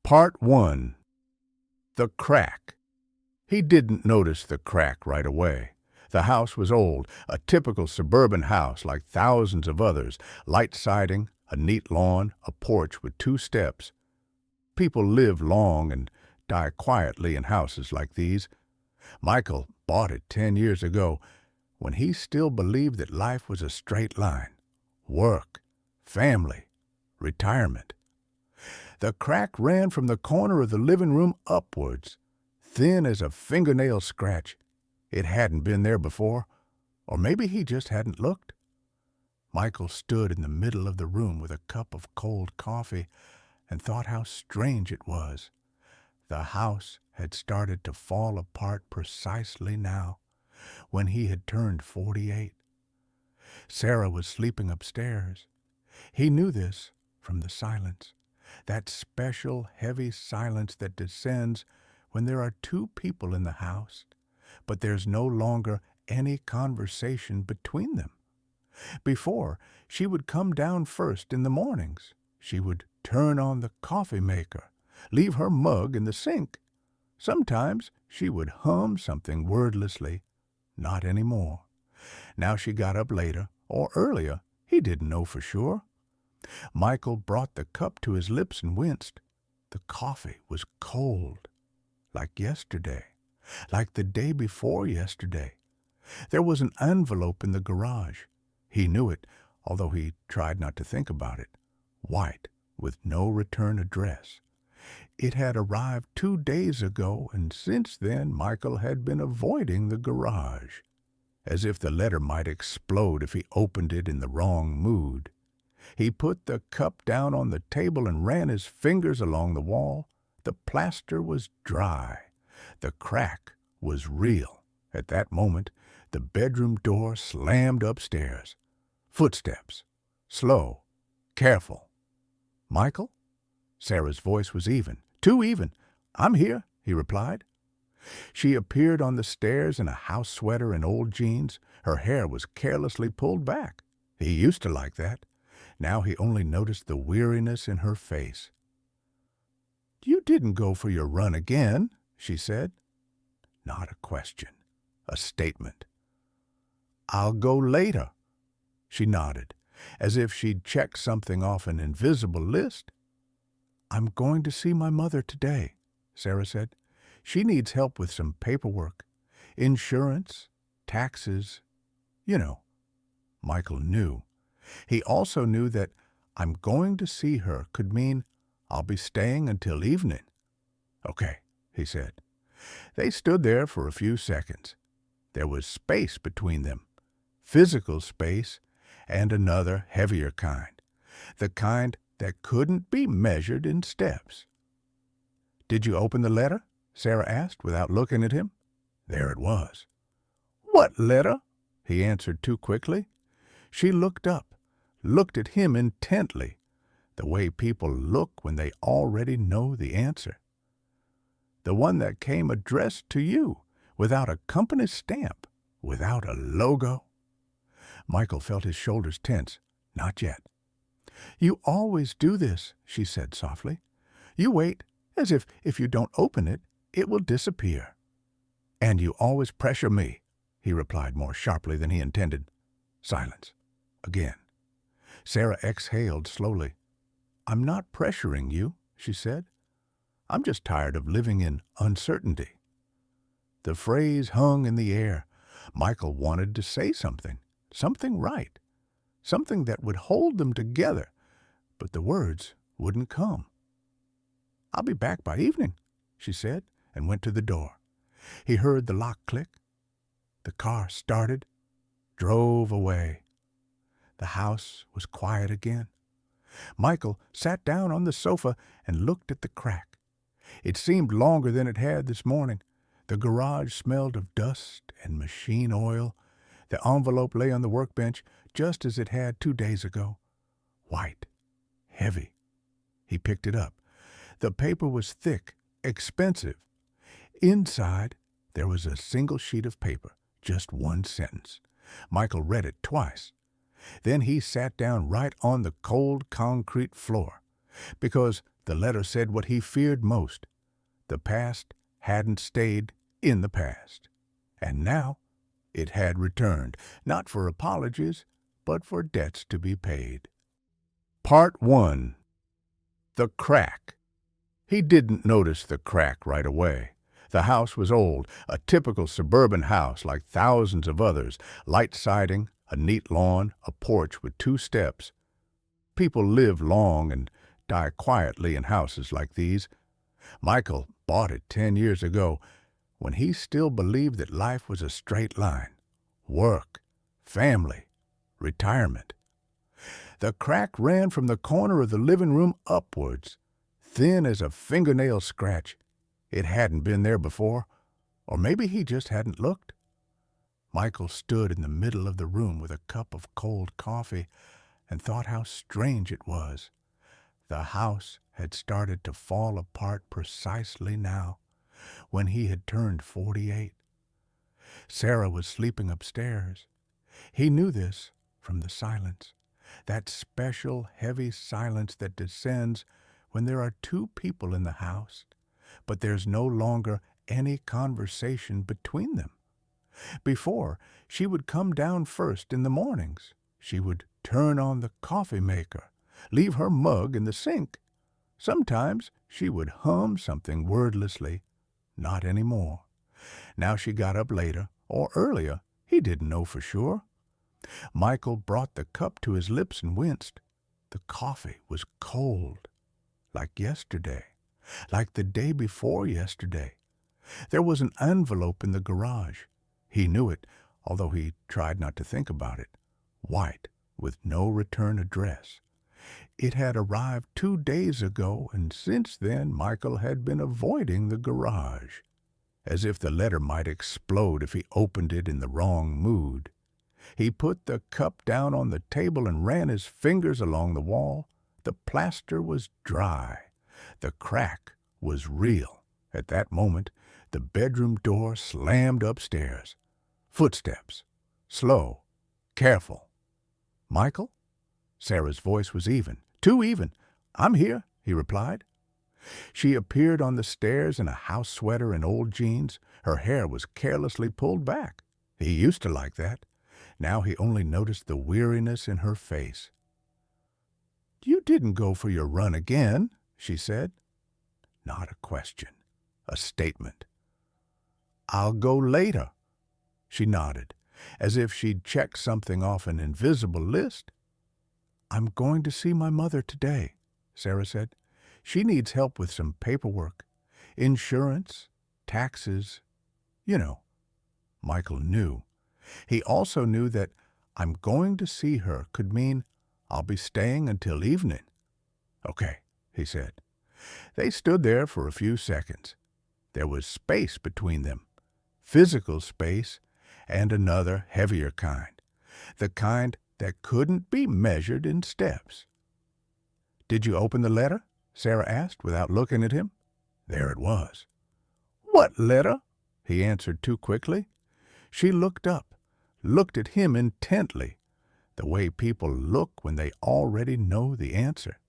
Part 1. The Crack. He didn't notice the crack right away. The house was old, a typical suburban house like thousands of others, light siding, a neat lawn, a porch with 2 steps. People live long and die quietly in houses like these. Michael bought it 10 years ago when he still believed that life was a straight line. Work, family, retirement. The crack ran from the corner of the living room upwards, thin as a fingernail scratch. It hadn't been there before, or maybe he just hadn't looked. Michael stood in the middle of the room with a cup of cold coffee and thought how strange it was. The house had started to fall apart precisely now, when he had turned 48. Sarah was sleeping upstairs. He knew this from the silence, that special heavy silence that descends when there are 2 people in the house, but there's no longer any conversation between them. Before, she would come down first in the mornings. She would turn on the coffee maker, leave her mug in the sink. Sometimes she would hum something wordlessly. Not anymore. Now she got up later, or earlier. He didn't know for sure. Michael brought the cup to his lips and winced. The coffee was cold, like yesterday, like the day before yesterday. There was an envelope in the garage. He knew it, although he tried not to think about it. White, with no return address. It had arrived 2 days ago, and since then Michael had been avoiding the garage, as if the letter might explode if he opened it in the wrong mood. He put the cup down on the table and ran his fingers along the wall. The plaster was dry. The crack was real. At that moment, the bedroom door slammed upstairs. Footsteps. Slow. Careful. "Michael?" Sarah's voice was even. Too even. "I'm here," he replied. She appeared on the stairs in a house sweater and old jeans. Her hair was carelessly pulled back. He used to like that. Now he only noticed the weariness in her face. "You didn't go for your run again," she said. Not a question. A statement. "I'll go later." She nodded, as if she'd checked something off an invisible list. "I'm going to see my mother today," Sarah said. "She needs help with some paperwork. Insurance, taxes, you know." Michael knew. He also knew that "I'm going to see her" could mean "I'll be staying until evening." "Okay," he said. They stood there for a few seconds. There was space between them. Physical space and another heavier kind. The kind that couldn't be measured in steps. "Did you open the letter?" Sarah asked without looking at him. There it was. "What letter?" he answered too quickly. She looked up, looked at him intently, the way people look when they already know the answer. "The one that came addressed to you, without a company stamp, without a logo." Michael felt his shoulders tense. Not yet. "You always do this," she said softly. "You wait, as if you don't open it, it will disappear." "And you always pressure me," he replied more sharply than he intended. Silence. Again. Sarah exhaled slowly. "I'm not pressuring you," she said. "I'm just tired of living in uncertainty." The phrase hung in the air. Michael wanted to say something right, something that would hold them together, but the words wouldn't come. "I'll be back by evening," she said, and went to the door. He heard the lock click. The car started, drove away. The house was quiet again. Michael sat down on the sofa and looked at the crack. It seemed longer than it had this morning. The garage smelled of dust and machine oil. The envelope lay on the workbench just as it had 2 days ago. White. Heavy. He picked it up. The paper was thick, expensive. Inside, there was a single sheet of paper, just 1 sentence. Michael read it twice. Then he sat down right on the cold concrete floor, because The letter said what he feared most. The past hadn't stayed in the past. And now it had returned, not for apologies, but for debts to be paid. Part 1. The Crack. He didn't notice the crack right away. The house was old, a typical suburban house like thousands of others, light siding, a neat lawn, a porch with 2 steps. People live long and die quietly in houses like these. Michael bought it 10 years ago when he still believed that life was a straight line. Work, family, retirement. The crack ran from the corner of the living room upwards, thin as a fingernail scratch. It hadn't been there before, or maybe he just hadn't looked. Michael stood in the middle of the room with a cup of cold coffee and thought how strange it was. The house had started to fall apart precisely now, when he had turned 48. Sarah was sleeping upstairs. He knew this from the silence, that special heavy silence that descends when there are 2 people in the house, but there's no longer any conversation between them. Before, she would come down first in the mornings. She would turn on the coffee maker, leave her mug in the sink. Sometimes she would hum something wordlessly. Not anymore. Now she got up later, or earlier. He didn't know for sure. Michael brought the cup to his lips and winced. The coffee was cold, like yesterday, like the day before yesterday. There was an envelope in the garage. He knew it, although he tried not to think about it. White, with no return address. It had arrived 2 days ago, and since then Michael had been avoiding the garage, as if the letter might explode if he opened it in the wrong mood. He put the cup down on the table and ran his fingers along the wall. The plaster was dry. The crack was real. At that moment, the bedroom door slammed upstairs. Footsteps. Slow. Careful. "Michael?" Sarah's voice was even. Too even. "I'm here," he replied. She appeared on the stairs in a house sweater and old jeans. Her hair was carelessly pulled back. He used to like that. Now he only noticed the weariness in her face. "You didn't go for your run again," she said. Not a question. A statement. "I'll go later." She nodded, as if she'd checked something off an invisible list. "I'm going to see my mother today," Sarah said. "She needs help with some paperwork. Insurance, taxes, you know." Michael knew. He also knew that "I'm going to see her" could mean "I'll be staying until evening." "Okay," he said. They stood there for a few seconds. There was space between them. Physical space and another heavier kind. The kind that couldn't be measured in steps. "Did you open the letter?" Sarah asked without looking at him. There it was. "What letter?" he answered too quickly. She looked up, looked at him intently, the way people look when they already know the answer.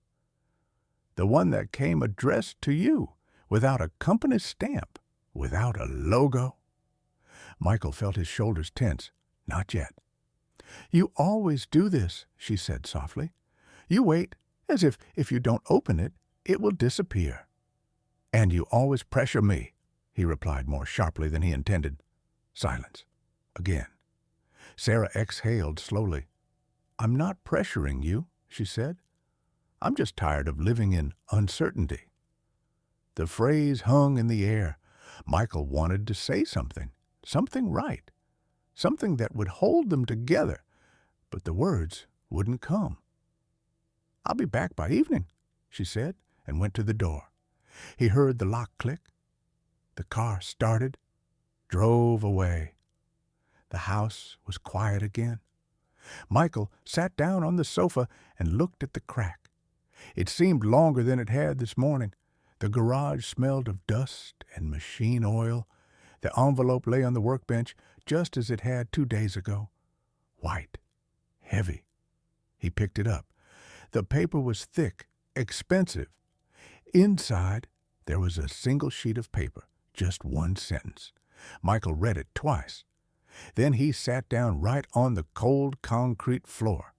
"The one that came addressed to you, without a company stamp, without a logo." Michael felt his shoulders tense. Not yet. "You always do this," she said softly. "You wait, as if you don't open it, it will disappear." "And you always pressure me," he replied more sharply than he intended. Silence. Again. Sarah exhaled slowly. "I'm not pressuring you," she said. "I'm just tired of living in uncertainty." The phrase hung in the air. Michael wanted to say something right, something that would hold them together, but the words wouldn't come. "I'll be back by evening," she said, and went to the door. He heard the lock click. The car started, drove away. The house was quiet again. Michael sat down on the sofa and looked at the crack. It seemed longer than it had this morning. The garage smelled of dust and machine oil. The envelope lay on the workbench just as it had 2 days ago. White. Heavy. He picked it up. The paper was thick, expensive. Inside, there was a single sheet of paper, just one sentence. Michael read it twice. Then he sat down right on the cold concrete floor,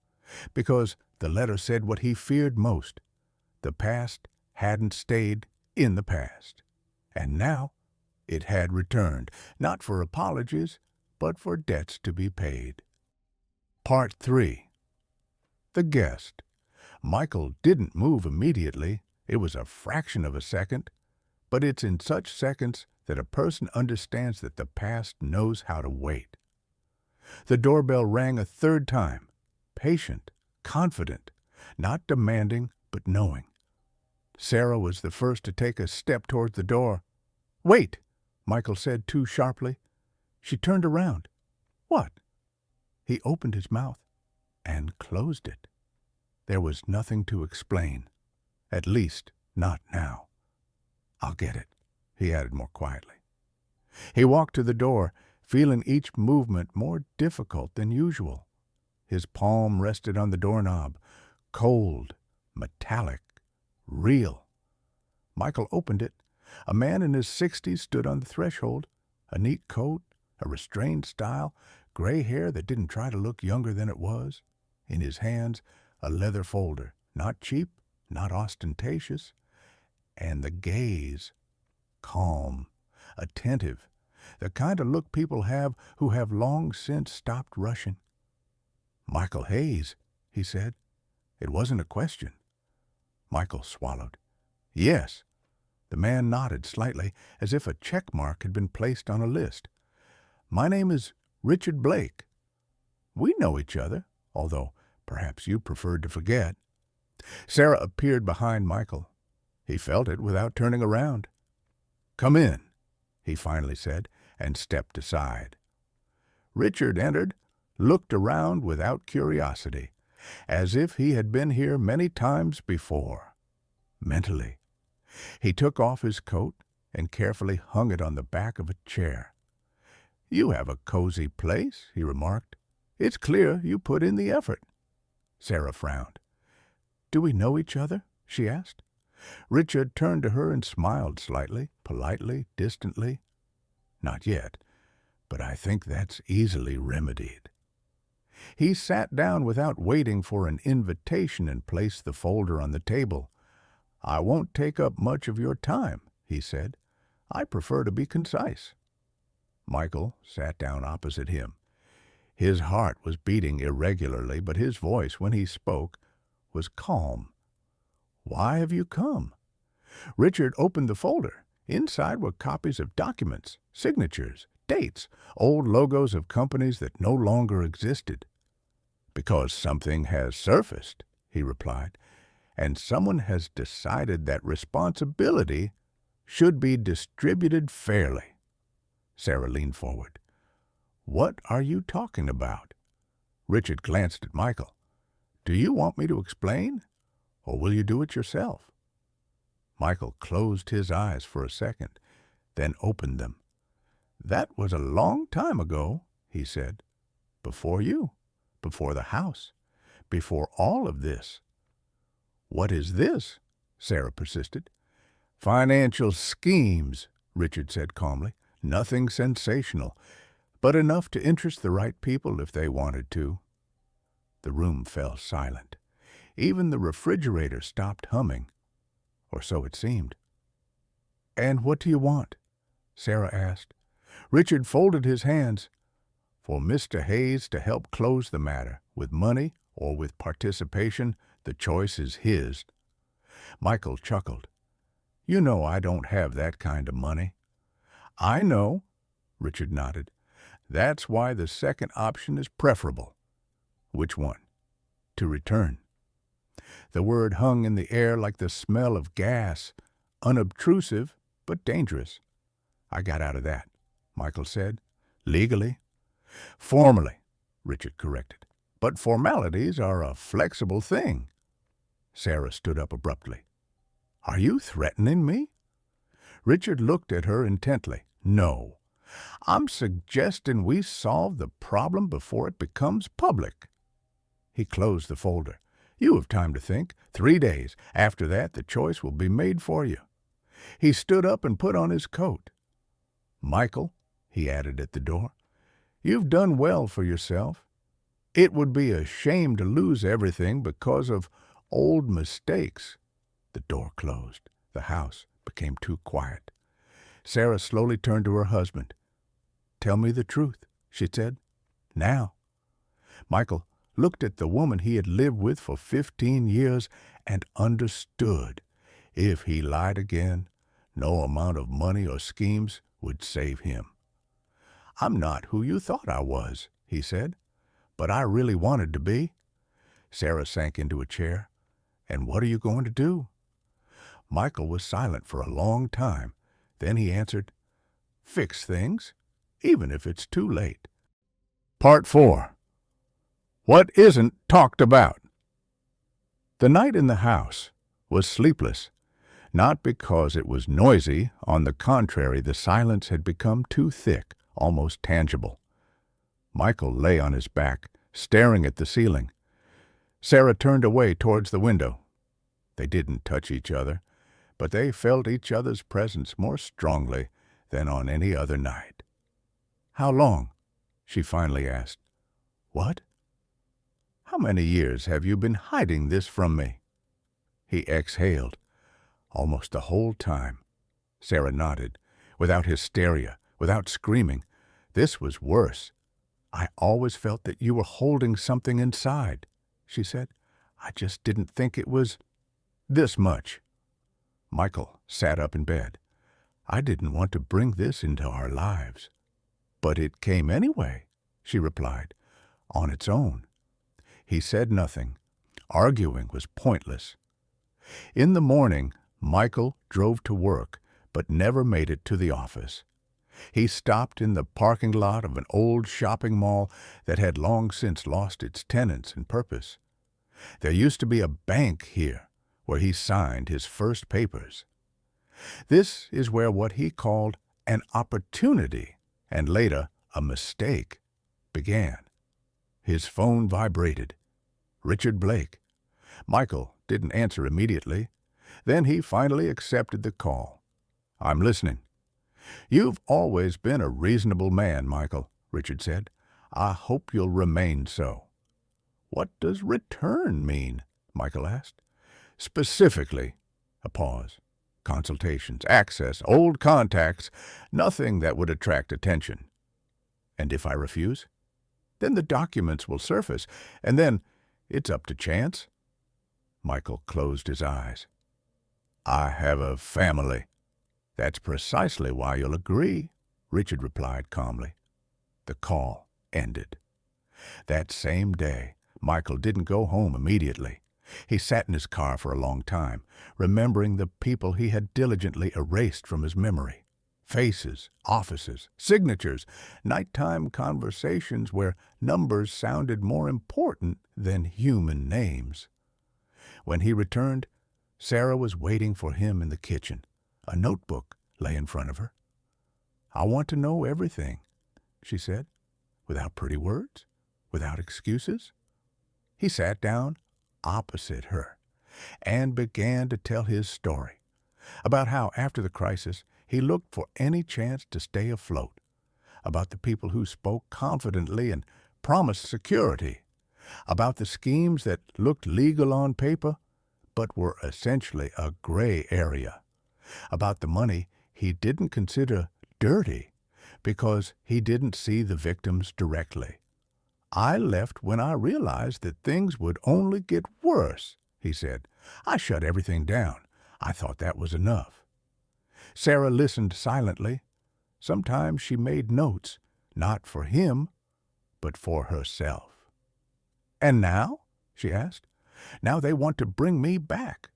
because the letter said what he feared most. The past hadn't stayed in the past. And now it had returned, not for apologies, but for debts to be paid. Part 3. The guest. Michael didn't move immediately. It was a fraction of a second. But it's in such seconds that a person understands that the past knows how to wait. The doorbell rang a third time. Patient, confident, not demanding, but knowing. Sarah was the first to take a step toward the door. "Wait," Michael said too sharply. She turned around. "What?" He opened his mouth and closed it. There was nothing to explain. At least, not now. "I'll get it," he added more quietly. He walked to the door, feeling each movement more difficult than usual. His palm rested on the doorknob, cold, metallic, real. Michael opened it. A man in his 60s stood on the threshold. A neat coat, a restrained style, gray hair that didn't try to look younger than it was. In his hands, a leather folder, not cheap, not ostentatious. And the gaze, calm, attentive, the kind of look people have who have long since stopped rushing. "Michael Hayes," he said. It wasn't a question. Michael swallowed. "Yes." The man nodded slightly, as if a check mark had been placed on a list. "My name is Richard Blake. We know each other, although perhaps you preferred to forget." Sarah appeared behind Michael. He felt it without turning around. "Come in," he finally said, and stepped aside. Richard entered, looked around without curiosity, as if he had been here many times before. Mentally, he took off his coat and carefully hung it on the back of a chair. "You have a cozy place," he remarked. "It's clear you put in the effort." Sarah frowned. "Do we know each other?" she asked. Richard turned to her and smiled slightly, politely, distantly. "Not yet, but I think that's easily remedied." He sat down without waiting for an invitation and placed the folder on the table. "I won't take up much of your time," he said. "I prefer to be concise." Michael sat down opposite him. His heart was beating irregularly, but his voice, when he spoke, was calm. "Why have you come?" Richard opened the folder. Inside were copies of documents, signatures, dates, old logos of companies that no longer existed. "Because something has surfaced," he replied, "and someone has decided that responsibility should be distributed fairly." Sarah leaned forward. "What are you talking about?" Richard glanced at Michael. "Do you want me to explain, or will you do it yourself?" Michael closed his eyes for a second, then opened them. "That was a long time ago," he said. "Before you, before the house, before all of this." "What is this?" Sarah persisted. "Financial schemes," Richard said calmly. "Nothing sensational, but enough to interest the right people if they wanted to." The room fell silent. Even the refrigerator stopped humming, or so it seemed. "And what do you want?" Sarah asked. Richard folded his hands. "For Mr. Hayes to help close the matter, with money or with participation, the choice is his." Michael chuckled. "You know I don't have that kind of money." "I know," Richard nodded. "That's why the second option is preferable." "Which one?" "To return." The word hung in the air like the smell of gas, unobtrusive but dangerous. "I got out of that," Michael said. "Legally." "Formally," Richard corrected. "But formalities are a flexible thing." Sarah stood up abruptly. "Are you threatening me?" Richard looked at her intently. "No. I'm suggesting we solve the problem before it becomes public." He closed the folder. You have time to think. 3 days. After that, the choice will be made for you. He stood up and put on his coat. Michael, he added at the door, you've done well for yourself. It would be a shame to lose everything because of old mistakes. The door closed. The house became too quiet. Sarah slowly turned to her husband. Tell me the truth, she said. Now. Michael looked at the woman he had lived with for 15 years and understood. If he lied again, no amount of money or schemes would save him. I'm not who you thought I was, he said, but I really wanted to be. Sarah sank into a chair. And what are you going to do? Michael was silent for a long time. Then he answered, Fix things, even if it's too late. Part 4. What isn't talked about? The night in the house was sleepless, not because it was noisy. On the contrary, the silence had become too thick, almost tangible. Michael lay on his back, staring at the ceiling. Sarah turned away towards the window. They didn't touch each other, but they felt each other's presence more strongly than on any other night. How long? She finally asked. What? How many years have you been hiding this from me? He exhaled. Almost the whole time. Sarah nodded, without hysteria, without screaming. This was worse. I always felt that you were holding something inside, she said. I just didn't think it was this much. Michael sat up in bed. I didn't want to bring this into our lives. But it came anyway, she replied, on its own. He said nothing. Arguing was pointless. In the morning, Michael drove to work, but never made it to the office. He stopped in the parking lot of an old shopping mall that had long since lost its tenants and purpose. There used to be a bank here, where he signed his first papers. This is where what he called an opportunity, and later a mistake, began. His phone vibrated. Richard Blake. Michael didn't answer immediately. Then he finally accepted the call. I'm listening. You've always been a reasonable man, Michael, Richard said. I hope you'll remain so. What does return mean? Michael asked. Specifically, a pause. Consultations, access, old contacts, nothing that would attract attention. And if I refuse? Then the documents will surface, and then it's up to chance. Michael closed his eyes. I have a family. That's precisely why you'll agree, Richard replied calmly. The call ended. That same day, Michael didn't go home immediately. He sat in his car for a long time, remembering the people he had diligently erased from his memory. Faces, offices, signatures, nighttime conversations where numbers sounded more important than human names. When he returned, Sarah was waiting for him in the kitchen. A notebook lay in front of her. I want to know everything, she said, without pretty words, without excuses. He sat down opposite her and began to tell his story about how, after the crisis, he looked for any chance to stay afloat, about the people who spoke confidently and promised security, about the schemes that looked legal on paper but were essentially a gray area, about the money he didn't consider dirty because he didn't see the victims directly. I left when I realized that things would only get worse, he said. I shut everything down. I thought that was enough. Sarah listened silently. Sometimes she made notes, not for him, but for herself. And now? She asked. Now they want to bring me back,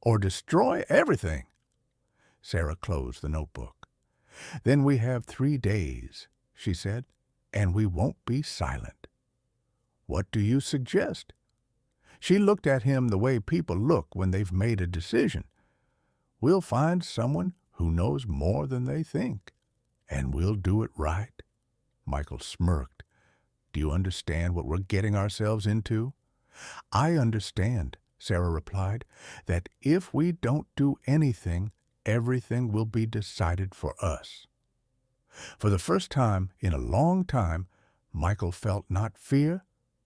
or destroy everything. Sarah closed the notebook. Then we have 3 days, she said, and we won't be silent. What do you suggest? She looked at him the way people look when they've made a decision. We'll find someone who knows more than they think, and we'll do it right. Michael smirked. Do you understand what we're getting ourselves into? I understand, Sarah replied, that if we don't do anything, everything will be decided for us. For the first time in a long time, Michael felt not fear,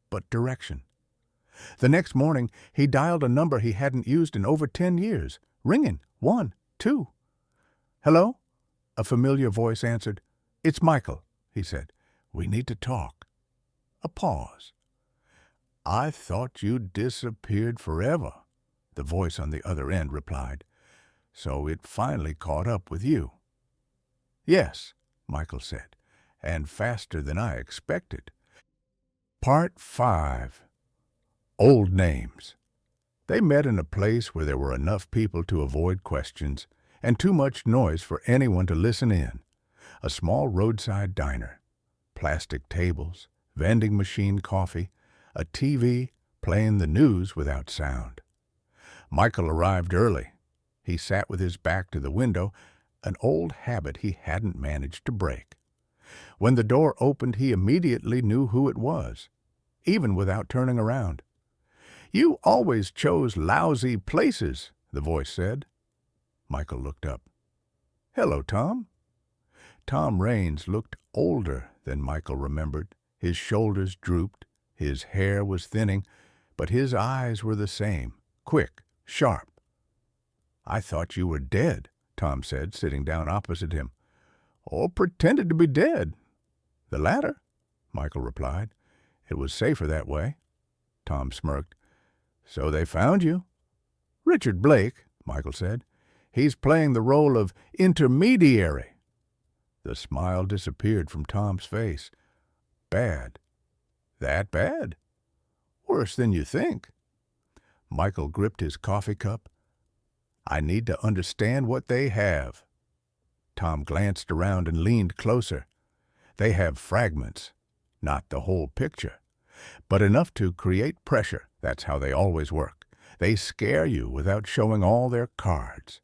but direction. The next morning, he dialed a number he hadn't used in over 10 years. Ringing. 1, 2. Hello? A familiar voice answered. It's Michael, he said. We need to talk. A pause. I thought you'd disappeared forever, the voice on the other end replied. So it finally caught up with you. Yes, Michael said, and faster than I expected. Part 5. Old Names. They met in a place where there were enough people to avoid questions and too much noise for anyone to listen in. A small roadside diner. Plastic tables, vending machine coffee, a TV playing the news without sound. Michael arrived early. He sat with his back to the window, an old habit he hadn't managed to break. When the door opened, he immediately knew who it was, even without turning around. You always chose lousy places, the voice said. Michael looked up. Hello, Tom. Tom Raines looked older than Michael remembered. His shoulders drooped, his hair was thinning, but his eyes were the same, quick, sharp. I thought you were dead, Tom said, sitting down opposite him. Or pretended to be dead. The latter, Michael replied. It was safer that way. Tom smirked. So they found you. Richard Blake, Michael said. He's playing the role of intermediary. The smile disappeared from Tom's face. Bad. That bad? Worse than you think. Michael gripped his coffee cup. I need to understand what they have. Tom glanced around and leaned closer. They have fragments, not the whole picture, but enough to create pressure. That's how they always work. They scare you without showing all their cards.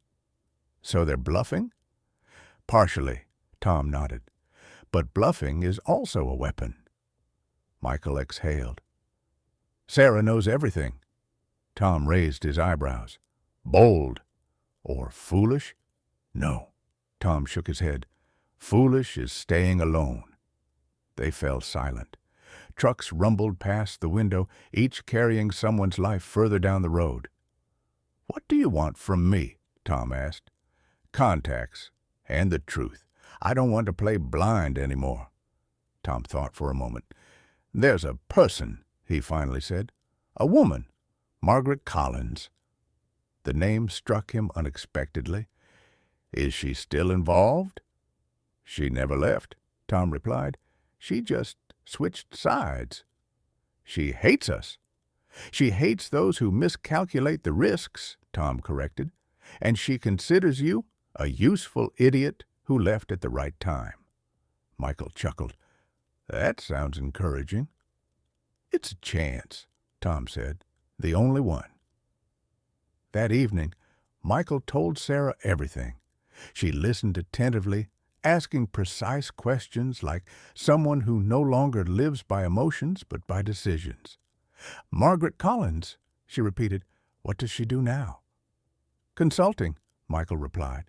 So they're bluffing? Partially, Tom nodded. But bluffing is also a weapon. Michael exhaled. Sarah knows everything. Tom raised his eyebrows. Bold. Or foolish? No. Tom shook his head. Foolish is staying alone. They fell silent. Trucks rumbled past the window, each carrying someone's life further down the road. What do you want from me? Tom asked. Contacts. And the truth. I don't want to play blind anymore. Tom thought for a moment. There's a person, he finally said. A woman. Margaret Collins. The name struck him unexpectedly. Is she still involved? She never left, Tom replied. She just switched sides. She hates us. She hates those who miscalculate the risks, Tom corrected, and she considers you a useful idiot who left at the right time. Michael chuckled. That sounds encouraging. It's a chance, Tom said, the only one. That evening, Michael told Sarah everything. She listened attentively, asking precise questions like someone who no longer lives by emotions but by decisions. Margaret Collins, she repeated. What does she do now? Consulting, Michael replied.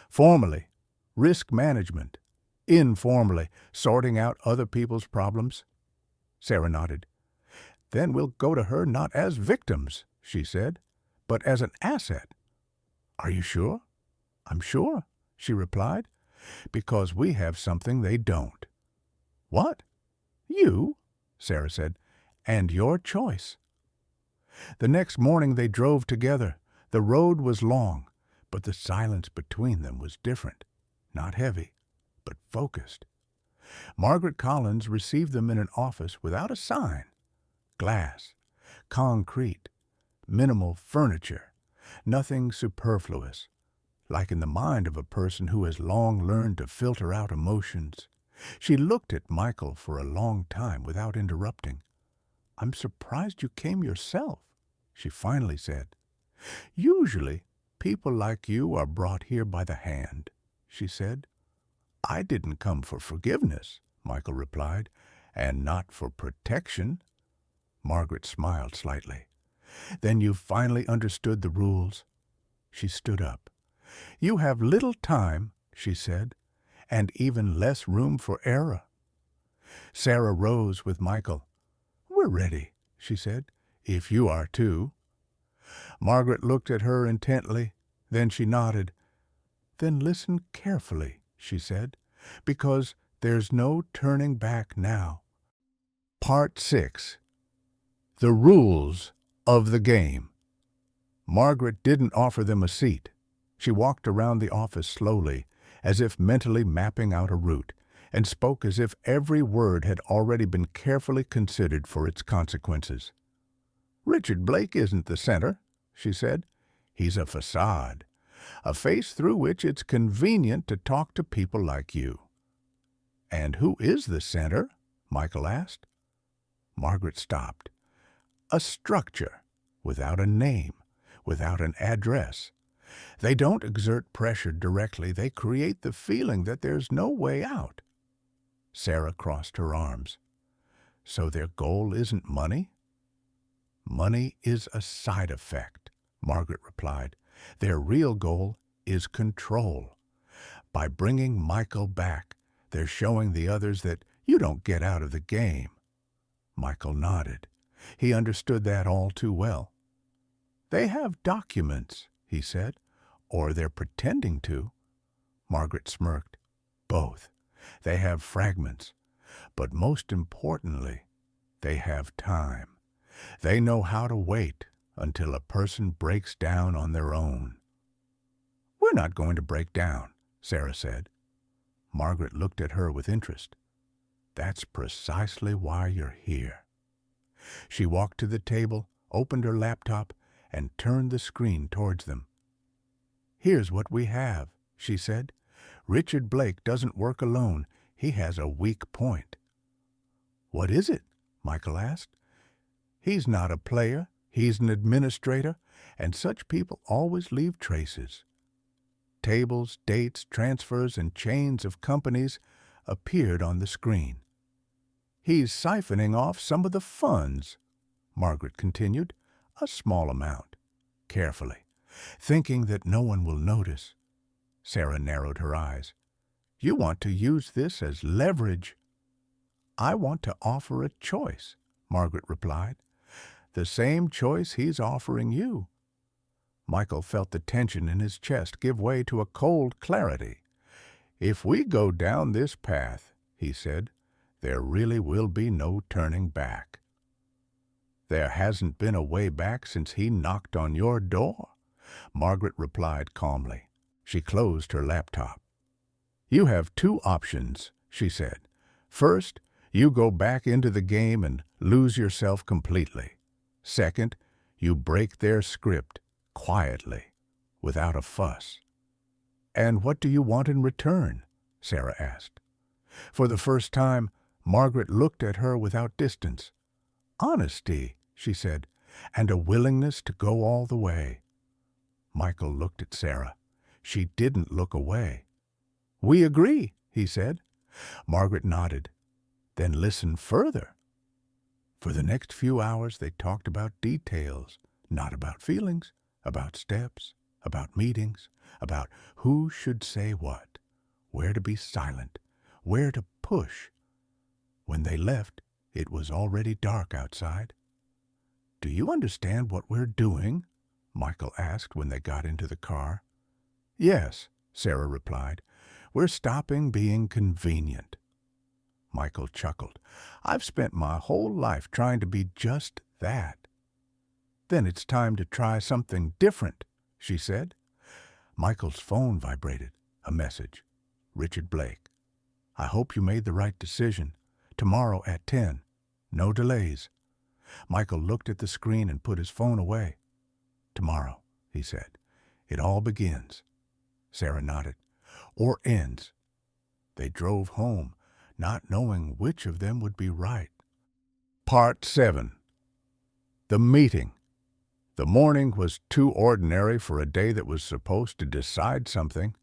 Formally, risk management. Informally, sorting out other people's problems. Sarah nodded. Then we'll go to her not as victims, she said, but as an asset. Are you sure? I'm sure, she replied, because we have something they don't. What? You? Sarah said, and your choice. The next morning they drove together. The road was long, but the silence between them was different, not heavy, but focused. Margaret Collins received them in an office without a sign. Glass, concrete, minimal furniture, nothing superfluous, like in the mind of a person who has long learned to filter out emotions. She looked at Michael for a long time without interrupting. I'm surprised you came yourself, she finally said. Usually, people like you are brought here by the hand, she said. I didn't come for forgiveness, Michael replied, and not for protection. Margaret smiled slightly. Then you finally understood the rules? She stood up. You have little time, she said, and even less room for error. Sarah rose with Michael. We're ready, she said, if you are too. Margaret looked at her intently. Then she nodded. Then listen carefully, she said, because there's no turning back now. Part 6. The Rules of the Game. Margaret didn't offer them a seat. She walked around the office slowly, as if mentally mapping out a route, and spoke as if every word had already been carefully considered for its consequences. Richard Blake isn't the center, she said. He's a facade, a face through which it's convenient to talk to people like you. And who is the center? Michael asked. Margaret stopped. A structure, without a name, without an address. They don't exert pressure directly. They create the feeling that there's no way out. Sarah crossed her arms. So their goal isn't money? Money is a side effect, Margaret replied. Their real goal is control. By bringing Michael back, they're showing the others that you don't get out of the game. Michael nodded. He understood that all too well. They have documents, he said, or they're pretending to. Margaret smirked. Both. They have fragments. But most importantly, they have time. They know how to wait until a person breaks down on their own. We're not going to break down, Sarah said. Margaret looked at her with interest. That's precisely why you're here. She walked to the table, opened her laptop, and turned the screen towards them. Here's what we have, she said. Richard Blake doesn't work alone. He has a weak point. What is it? Michael asked. He's not a player. He's an administrator, and such people always leave traces. Tables, dates, transfers, and chains of companies appeared on the screen. He's siphoning off some of the funds, Margaret continued, a small amount, carefully, thinking that no one will notice. Sarah narrowed her eyes. You want to use this as leverage. I want to offer a choice, Margaret replied. The same choice he's offering you. Michael felt the tension in his chest give way to a cold clarity. If we go down this path, he said, there really will be no turning back. There hasn't been a way back since he knocked on your door, Margaret replied calmly. She closed her laptop. You have two options, she said. First, you go back into the game and lose yourself completely. Second, you break their script quietly, without a fuss. And what do you want in return? Sarah asked. For the first time, Margaret looked at her without distance. Honesty, she said, and a willingness to go all the way. Michael looked at Sarah. She didn't look away. We agree, he said. Margaret nodded. Then listen further. For the next few hours they talked about details, not about feelings, about steps, about meetings, about who should say what, where to be silent, where to push. When they left, it was already dark outside. Do you understand what we're doing? Michael asked when they got into the car. Yes, Sarah replied. We're stopping being convenient. Michael chuckled. I've spent my whole life trying to be just that. Then it's time to try something different, she said. Michael's phone vibrated. A message. Richard Blake. I hope you made the right decision. Tomorrow at 10. No delays. Michael looked at the screen and put his phone away. Tomorrow, he said. It all begins. Sarah nodded. Or ends. They drove home, not knowing which of them would be right. Part 7. The meeting. The morning was too ordinary for a day that was supposed to decide something.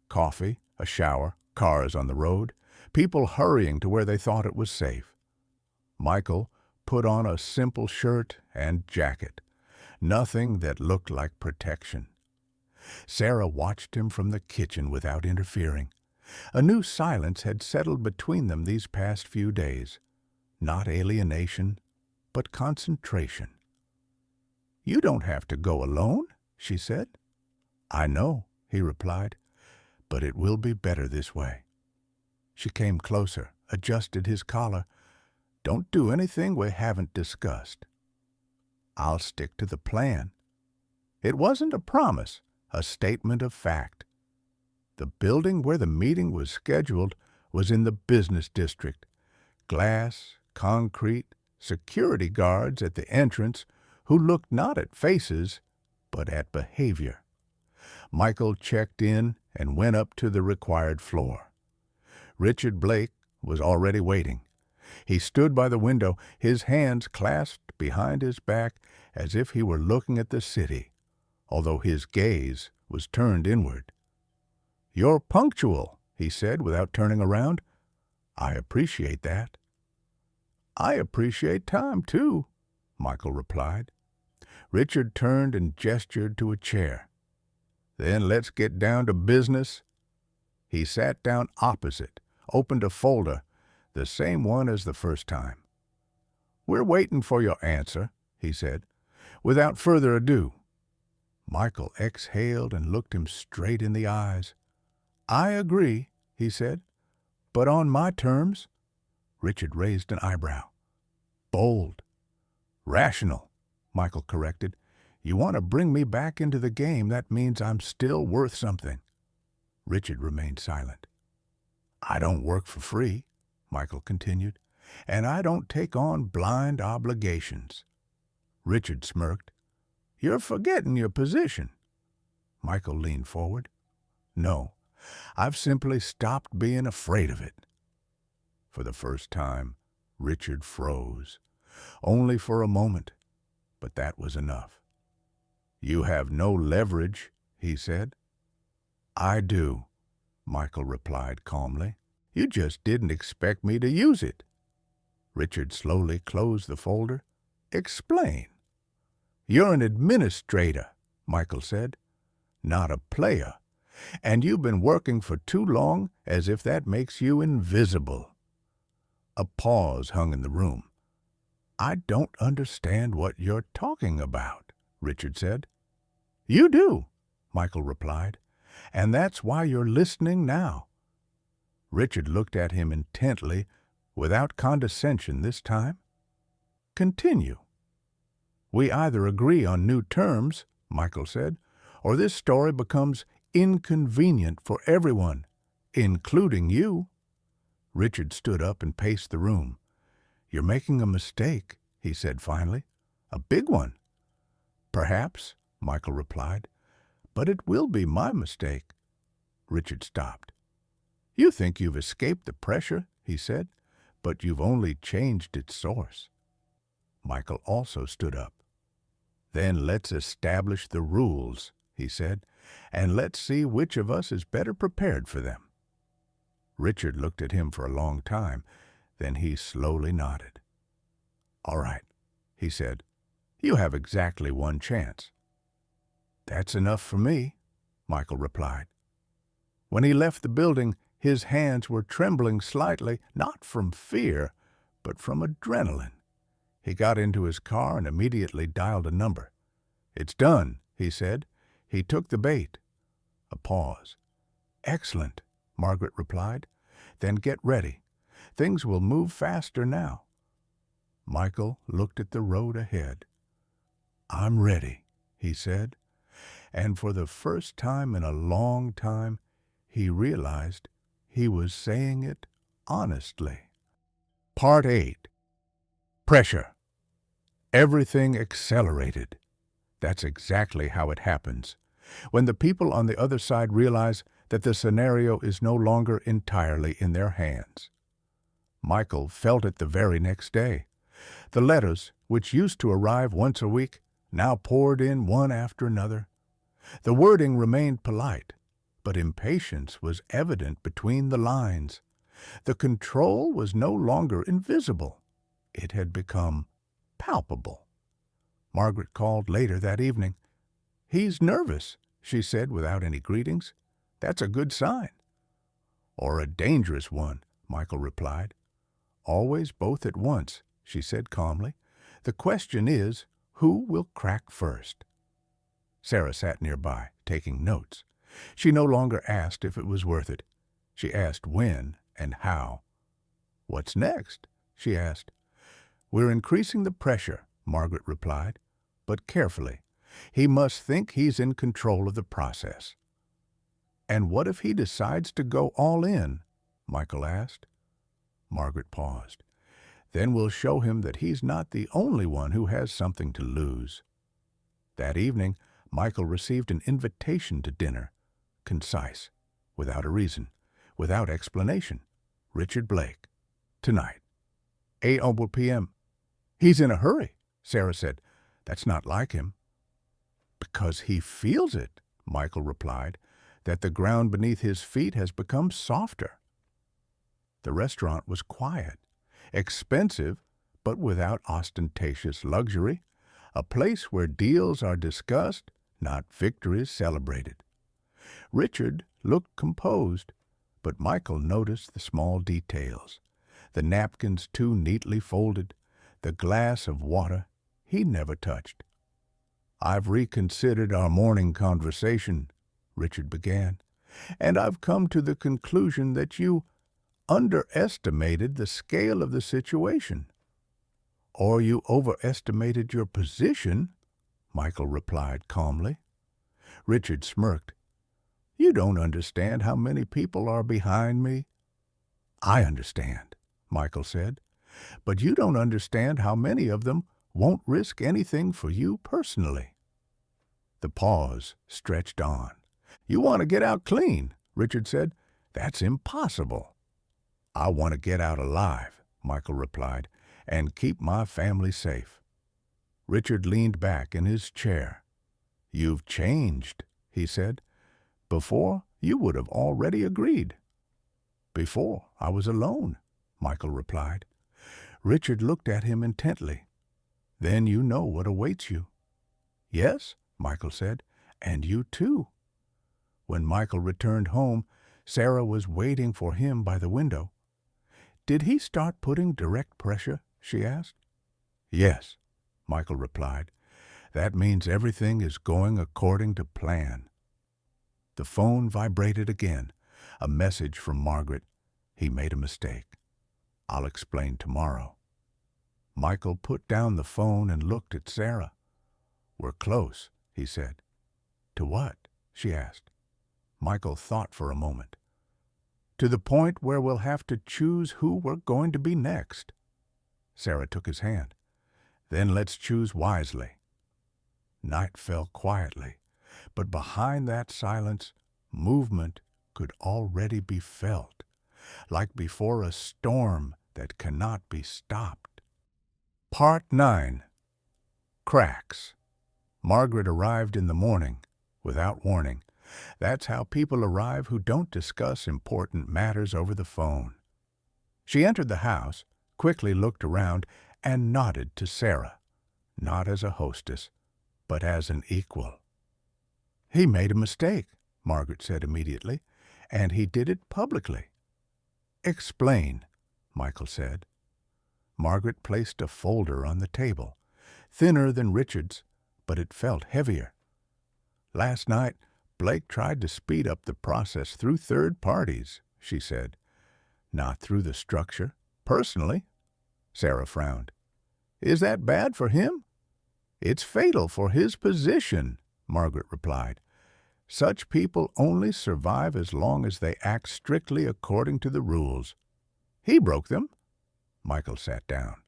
Coffee, a shower, cars on the road, people hurrying to where they thought it was safe. Michael, put on a simple shirt and jacket, nothing that looked like protection. Sarah watched him from the kitchen without interfering. A new silence had settled between them these past few days. Not alienation, but concentration. "You don't have to go alone," she said. "I know," he replied, "but it will be better this way." She came closer, adjusted his collar. "Don't do anything we haven't discussed." "I'll stick to the plan." It wasn't a promise, a statement of fact. The building where the meeting was scheduled was in the business district. Glass, concrete, security guards at the entrance who looked not at faces, but at behavior. Michael checked in and went up to the required floor. Richard Blake was already waiting. He stood by the window, his hands clasped behind his back as if he were looking at the city, although his gaze was turned inward. "You're punctual," he said without turning around. "I appreciate that." "I appreciate time, too," Michael replied. Richard turned and gestured to a chair. "Then let's get down to business." He sat down opposite, opened a folder, the same one as the first time. "We're waiting for your answer," he said. "Without further ado." Michael exhaled and looked him straight in the eyes. "I agree," he said, "but on my terms." Richard raised an eyebrow. "Bold." "Rational," Michael corrected. "You want to bring me back into the game, that means I'm still worth something." Richard remained silent. "I don't work for free," Michael continued, "and I don't take on blind obligations." Richard smirked. "You're forgetting your position." Michael leaned forward. "No, I've simply stopped being afraid of it." For the first time, Richard froze. Only for a moment, but that was enough. "You have no leverage," he said. "I do," Michael replied calmly. "You just didn't expect me to use it." Richard slowly closed the folder. "Explain." "You're an administrator," Michael said, "not a player. And you've been working for too long, as if that makes you invisible." A pause hung in the room. "I don't understand what you're talking about," Richard said. "You do," Michael replied, "and that's why you're listening now." Richard looked at him intently, without condescension this time. "Continue." "We either agree on new terms," Michael said, "or this story becomes inconvenient for everyone, including you." Richard stood up and paced the room. "You're making a mistake," he said finally. "A big one." "Perhaps," Michael replied, "but it will be my mistake." Richard stopped. "You think you've escaped the pressure," he said, "but you've only changed its source." Michael also stood up. "Then let's establish the rules," he said, "and let's see which of us is better prepared for them." Richard looked at him for a long time. Then he slowly nodded. "All right," he said. "You have exactly one chance." "That's enough for me," Michael replied. When he left the building, his hands were trembling slightly, not from fear, but from adrenaline. He got into his car and immediately dialed a number. "It's done," he said. "He took the bait." A pause. "Excellent," Margaret replied. "Then get ready. Things will move faster now." Michael looked at the road ahead. "I'm ready," he said, and for the first time in a long time, he realized he was saying it honestly. Part 8. Pressure. Everything accelerated. That's exactly how it happens. When the people on the other side realize that the scenario is no longer entirely in their hands. Michael felt it the very next day. The letters, which used to arrive once a week, now poured in one after another. The wording remained polite, but impatience was evident between the lines. The control was no longer invisible. It had become palpable. Margaret called later that evening. "He's nervous," she said without any greetings. "That's a good sign." "Or a dangerous one," Michael replied. "Always both at once," she said calmly. "The question is, who will crack first?" Sarah sat nearby, taking notes. She no longer asked if it was worth it. She asked when and how. "What's next?" she asked. "We're increasing the pressure," Margaret replied, "but carefully. He must think he's in control of the process." "And what if he decides to go all in?" Michael asked. Margaret paused. "Then we'll show him that he's not the only one who has something to lose." That evening, Michael received an invitation to dinner. Concise, without a reason, without explanation. "Richard Blake. Tonight. 8 p.m. "He's in a hurry," Sarah said. "That's not like him." "Because he feels it," Michael replied, "that the ground beneath his feet has become softer." The restaurant was quiet, expensive, but without ostentatious luxury, a place where deals are discussed, not victories celebrated. Richard looked composed, but Michael noticed the small details. The napkins too neatly folded, the glass of water he never touched. "I've reconsidered our morning conversation," Richard began, "and I've come to the conclusion that you underestimated the scale of the situation." "Or you overestimated your position," Michael replied calmly. Richard smirked. "You don't understand how many people are behind me." "I understand," Michael said, "but you don't understand how many of them won't risk anything for you personally." The pause stretched on. "You want to get out clean," Richard said. "That's impossible." "I want to get out alive," Michael replied, "and keep my family safe." Richard leaned back in his chair. "You've changed," he said. "Before, you would have already agreed." "Before, I was alone," Michael replied. Richard looked at him intently. "Then you know what awaits you." "Yes," Michael said, "and you too." When Michael returned home, Sarah was waiting for him by the window. "Did he start putting direct pressure?" she asked. "Yes," Michael replied. "That means everything is going according to plan." The phone vibrated again. A message from Margaret. He made a mistake. "I'll explain tomorrow." Michael put down the phone and looked at Sarah. "We're close," he said. "To what?" she asked. Michael thought for a moment. "To the point where we'll have to choose who we're going to be next." Sarah took his hand. "Then let's choose wisely." Night fell quietly, but behind that silence, movement could already be felt, like before a storm that cannot be stopped. Part 9. Cracks. Margaret arrived in the morning, without warning. That's how people arrive who don't discuss important matters over the phone. She entered the house, quickly looked around, and nodded to Sarah, not as a hostess, but as an equal. "He made a mistake," Margaret said immediately, "and he did it publicly." "Explain," Michael said. Margaret placed a folder on the table, thinner than Richard's, but it felt heavier. "Last night, Blake tried to speed up the process through third parties," she said. "Not through the structure, personally." Sarah frowned. "Is that bad for him?" "It's fatal for his position," Margaret replied. "Such people only survive as long as they act strictly according to the rules. He broke them." Michael sat down.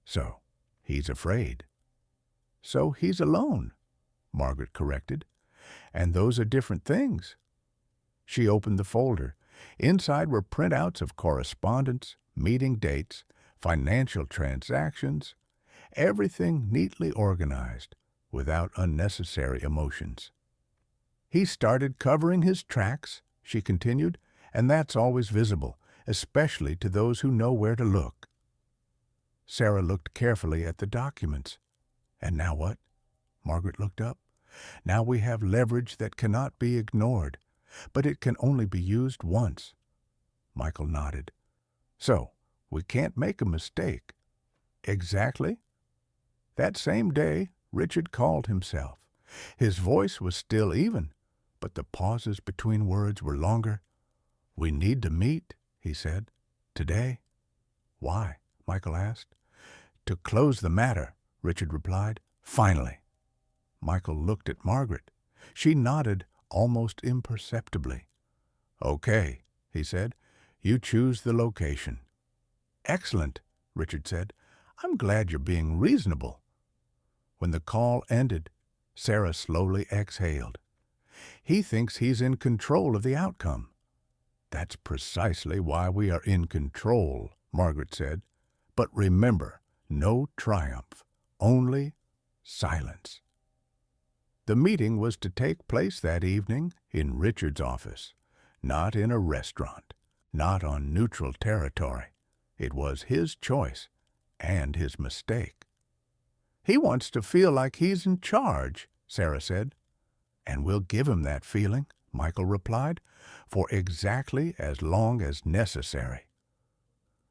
"So, he's afraid." "So he's alone," Margaret corrected. "And those are different things." She opened the folder. Inside were printouts of correspondence, meeting dates, financial transactions, everything neatly organized, without unnecessary emotions. "He started covering his tracks," she continued, "and that's always visible, especially to those who know where to look." Sarah looked carefully at the documents. And now what? Margaret looked up. Now we have leverage that cannot be ignored, but it can only be used once. Michael nodded. So, we can't make a mistake. Exactly. That same day, Richard called himself. His voice was still even, but the pauses between words were longer. We need to meet, he said. Today. Why? Michael asked. To close the matter, Richard replied. Finally. Michael looked at Margaret. She nodded almost imperceptibly. Okay, he said. You choose the location. Excellent, Richard said. I'm glad you're being reasonable. When the call ended, Sarah slowly exhaled. He thinks he's in control of the outcome. That's precisely why we are in control, Margaret said. But remember, no triumph, only silence. The meeting was to take place that evening in Richard's office, not in a restaurant, not on neutral territory. It was his choice and his mistake. He wants to feel like he's in charge, Sarah said. And we'll give him that feeling, Michael replied, for exactly as long as necessary.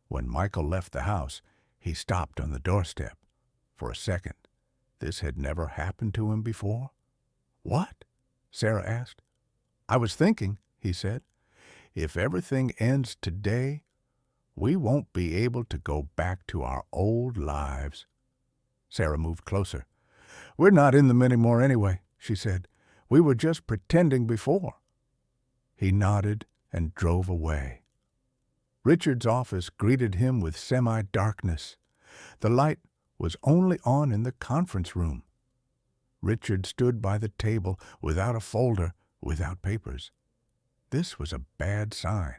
When Michael left the house, he stopped on the doorstep. For a second, this had never happened to him before. What? Sarah asked. I was thinking, he said, if everything ends today, we won't be able to go back to our old lives. Sarah moved closer. We're not in them anymore anyway, she said. We were just pretending before. He nodded and drove away. Richard's office greeted him with semi-darkness. The light was only on in the conference room. Richard stood by the table without a folder, without papers. This was a bad sign.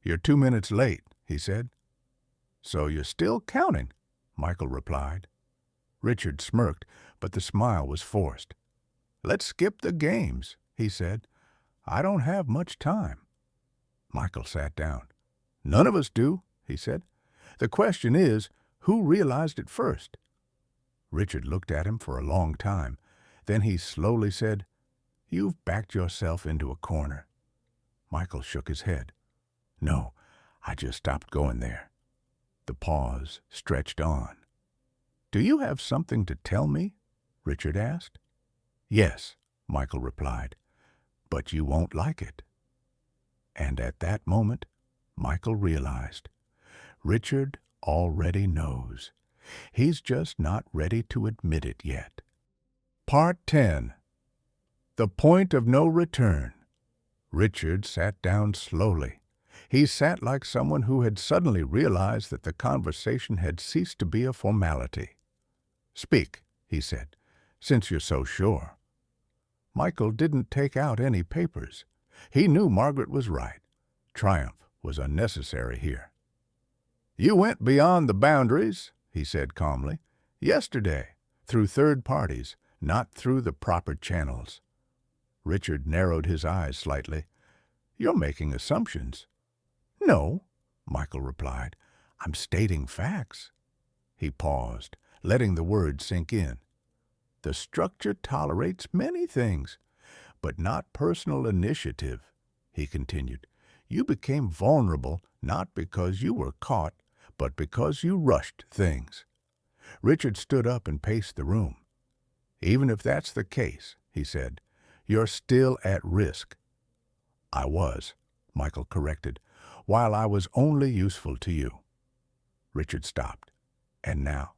You're 2 minutes late, he said. So you're still counting, Michael replied. Richard smirked, but the smile was forced. Let's skip the games, he said. I don't have much time. Michael sat down. None of us do, he said. The question is, who realized it first? Richard looked at him for a long time. Then he slowly said, You've backed yourself into a corner. Michael shook his head. No, I just stopped going there. The pause stretched on. Do you have something to tell me? Richard asked. Yes, Michael replied, but you won't like it. And at that moment, Michael realized, Richard already knows. He's just not ready to admit it yet. Part 10. The Point of No Return. Richard sat down slowly. He sat like someone who had suddenly realized that the conversation had ceased to be a formality. Speak, he said, since you're so sure. Michael didn't take out any papers. He knew Margaret was right. Triumph was unnecessary here. You went beyond the boundaries, he said calmly, yesterday, through third parties, not through the proper channels. Richard narrowed his eyes slightly. You're making assumptions. No, Michael replied. I'm stating facts. He paused, letting the words sink in. The structure tolerates many things, but not personal initiative, he continued. You became vulnerable not because you were caught, but because you rushed things. Richard stood up and paced the room. Even if that's the case, he said, you're still at risk. I was, Michael corrected, while I was only useful to you. Richard stopped. And now?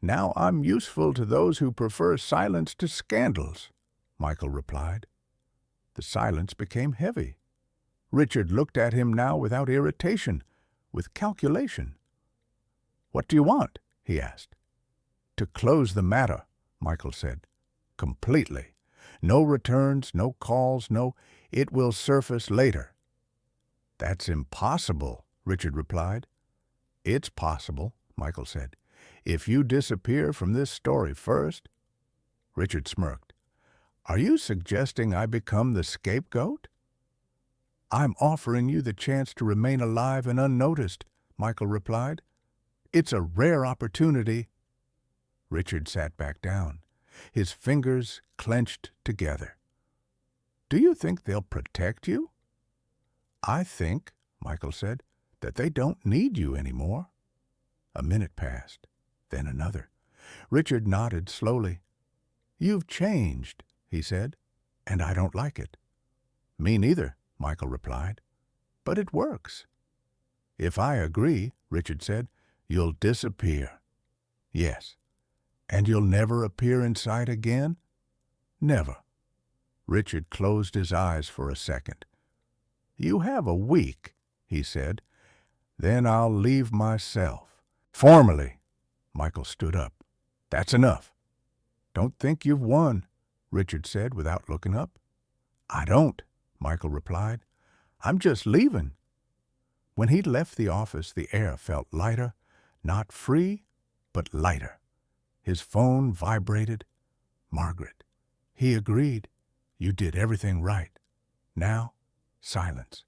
Now I'm useful to those who prefer silence to scandals, Michael replied. The silence became heavy. Richard looked at him now without irritation, with calculation. What do you want? He asked. To close the matter, Michael said. Completely. No returns, no calls, it will surface later. That's impossible, Richard replied. It's possible, Michael said. If you disappear from this story first. Richard smirked. Are you suggesting I become the scapegoat? I'm offering you the chance to remain alive and unnoticed, Michael replied. It's a rare opportunity." Richard sat back down, his fingers clenched together. "Do you think they'll protect you?" "I think," Michael said, "that they don't need you anymore." A minute passed, then another. Richard nodded slowly. "You've changed," he said, "and I don't like it." "Me neither," Michael replied. "But it works." "If I agree," Richard said, "you'll disappear." "Yes." "And you'll never appear in sight again?" "Never." Richard closed his eyes for a second. "You have a week," he said. "Then I'll leave myself. Formally." Michael stood up. "That's enough." "Don't think you've won," Richard said without looking up. "I don't," Michael replied. "I'm just leaving." When he left the office, the air felt lighter, not free, but lighter. His phone vibrated. "Margaret." He agreed. "You did everything right." Now, silence.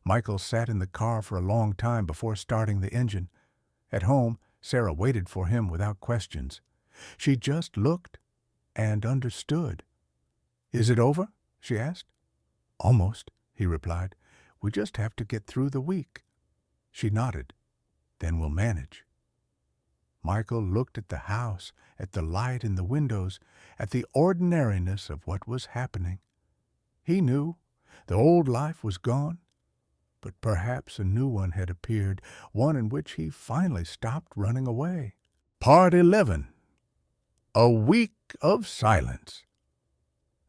Michael sat in the car for a long time before starting the engine. At home, Sarah waited for him without questions. She just looked and understood. "Is it over?" she asked. "Almost," he replied. "We just have to get through the week." She nodded. "Then we'll manage." Michael looked at the house, at the light in the windows, at the ordinariness of what was happening. He knew the old life was gone, but perhaps a new one had appeared, one in which he finally stopped running away. Part 11. A week of silence.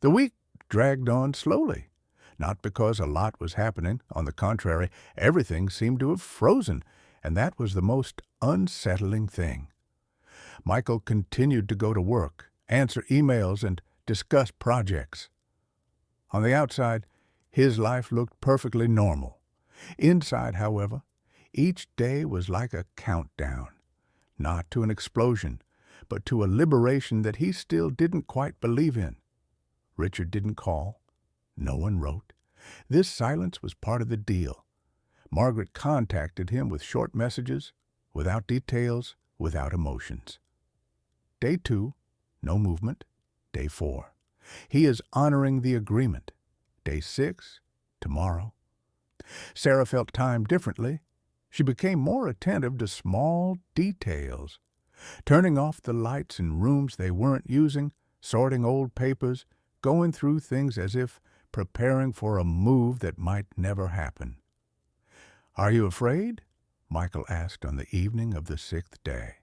The week dragged on slowly, not because a lot was happening. On the contrary, everything seemed to have frozen, and that was the most unsettling thing. Michael continued to go to work, answer emails, and discuss projects. On the outside, his life looked perfectly normal. Inside, however, each day was like a countdown, not to an explosion, but to a liberation that he still didn't quite believe in. Richard didn't call. No one wrote. This silence was part of the deal. Margaret contacted him with short messages, without details, without emotions. Day 2, no movement. Day 4, he is honoring the agreement. Day 6, tomorrow. Sarah felt time differently. She became more attentive to small details, turning off the lights in rooms they weren't using, sorting old papers, going through things as if preparing for a move that might never happen. "Are you afraid?" Michael asked on the evening of the 6th day.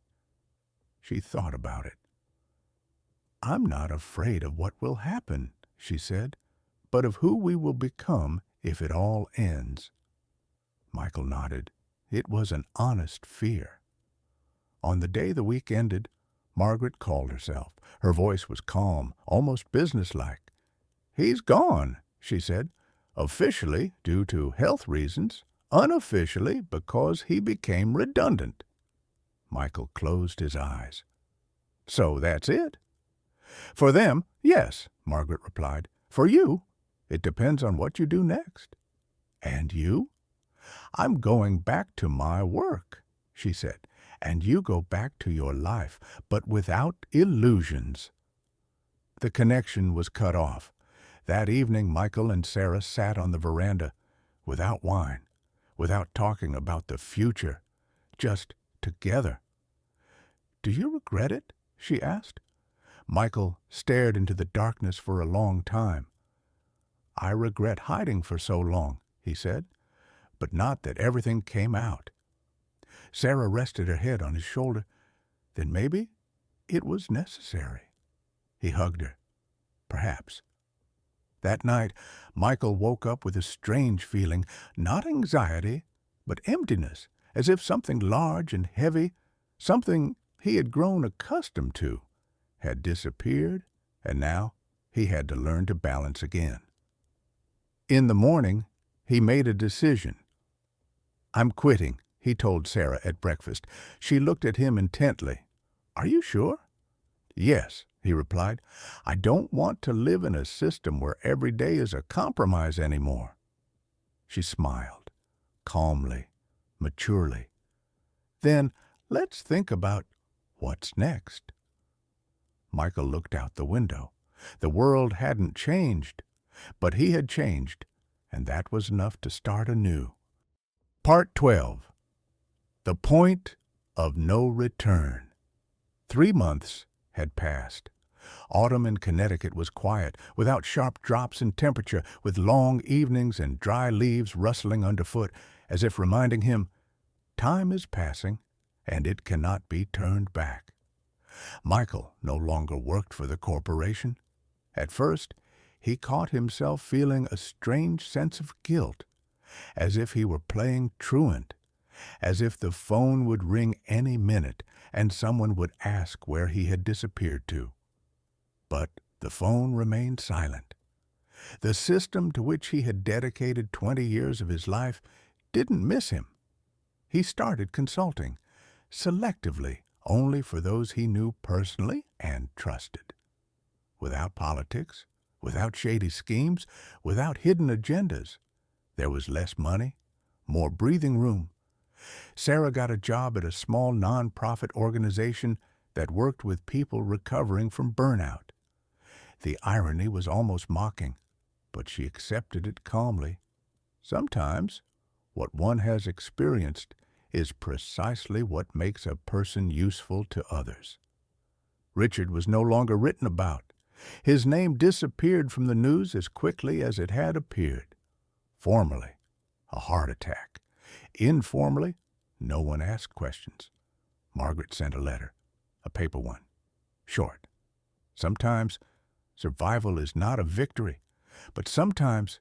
She thought about it. "I'm not afraid of what will happen," she said, "but of who we will become if it all ends." Michael nodded. It was an honest fear. On the day the week ended, Margaret called herself. Her voice was calm, almost businesslike. "He's gone," she said. "Officially, due to health reasons. Unofficially, because he became redundant." Michael closed his eyes. "So that's it?" "For them, yes," Margaret replied. "For you, it depends on what you do next." "And you?" "I'm going back to my work," she said. "And you go back to your life, but without illusions." The connection was cut off. That evening, Michael and Sarah sat on the veranda, without wine, without talking about the future, just together. "Do you regret it?" she asked. Michael stared into the darkness for a long time. "I regret hiding for so long," he said, "but not that everything came out." Sarah rested her head on his shoulder. "Then maybe it was necessary." He hugged her. "Perhaps." That night, Michael woke up with a strange feeling, not anxiety, but emptiness, as if something large and heavy, something he had grown accustomed to, had disappeared, and now he had to learn to balance again. In the morning, he made a decision. "I'm quitting," he told Sarah at breakfast. She looked at him intently. "Are you sure?" "Yes," he replied. "I don't want to live in a system where every day is a compromise anymore." She smiled, calmly, maturely. "Then Let's think about what's next. Michael looked out the window. The world hadn't changed, but he had changed, and that was enough to start anew. Part 12. The Point of No Return. 3 months had passed. Autumn in Connecticut was quiet, without sharp drops in temperature, with long evenings and dry leaves rustling underfoot, as if reminding him, time is passing, and it cannot be turned back. Michael no longer worked for the corporation. At first, he caught himself feeling a strange sense of guilt, as if he were playing truant, as if the phone would ring any minute and someone would ask where he had disappeared to. But the phone remained silent. The system to which he had dedicated 20 years of his life didn't miss him. He started consulting, selectively, only for those he knew personally and trusted. Without politics, without shady schemes, without hidden agendas. There was less money, more breathing room. Sarah got a job at a small non-profit organization that worked with people recovering from burnout. The irony was almost mocking, but she accepted it calmly. Sometimes, what one has experienced is precisely what makes a person useful to others. Richard was no longer written about. His name disappeared from the news as quickly as it had appeared. Formally, a heart attack. Informally, no one asked questions. Margaret sent a letter, a paper one, short. Sometimes survival is not a victory, but sometimes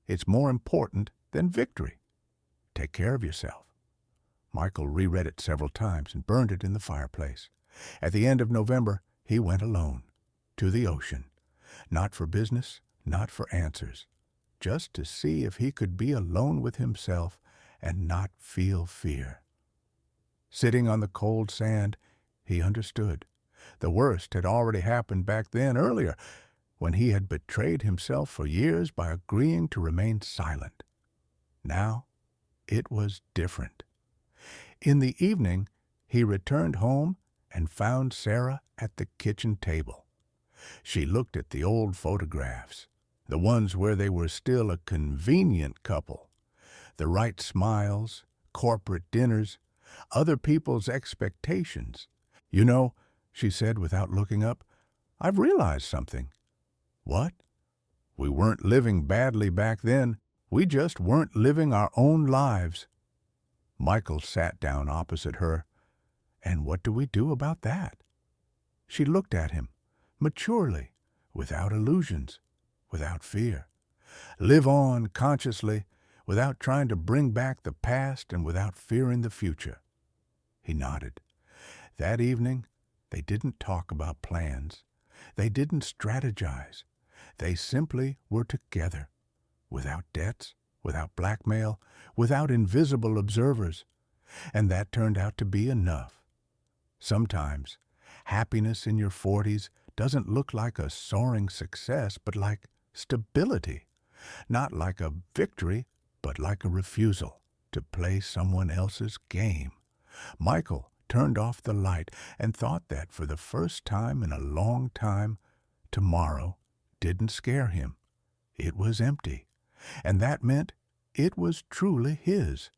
it's more important than victory. Take care of yourself. Michael reread it several times and burned it in the fireplace. At the end of November, he went alone, to the ocean. Not for business, not for answers. Just to see if he could be alone with himself and not feel fear. Sitting on the cold sand, he understood. The worst had already happened back then, earlier, when he had betrayed himself for years by agreeing to remain silent. Now, it was different. In the evening, he returned home and found Sarah at the kitchen table. She looked at the old photographs, the ones where they were still a convenient couple. The right smiles, corporate dinners, other people's expectations. You know, she said without looking up, I've realized something. What? We weren't living badly back then. We just weren't living our own lives. Michael sat down opposite her. And what do we do about that? She looked at him, maturely, without illusions, without fear. Live on consciously, without trying to bring back the past and without fearing the future. He nodded. That evening, they didn't talk about plans. They didn't strategize. They simply were together, without debts, without blackmail, without invisible observers. And that turned out to be enough. Sometimes, happiness in your 40s doesn't look like a soaring success, but like stability. Not like a victory, but like a refusal to play someone else's game. Michael turned off the light and thought that for the first time in a long time, tomorrow didn't scare him. It was empty, and that meant it was truly his.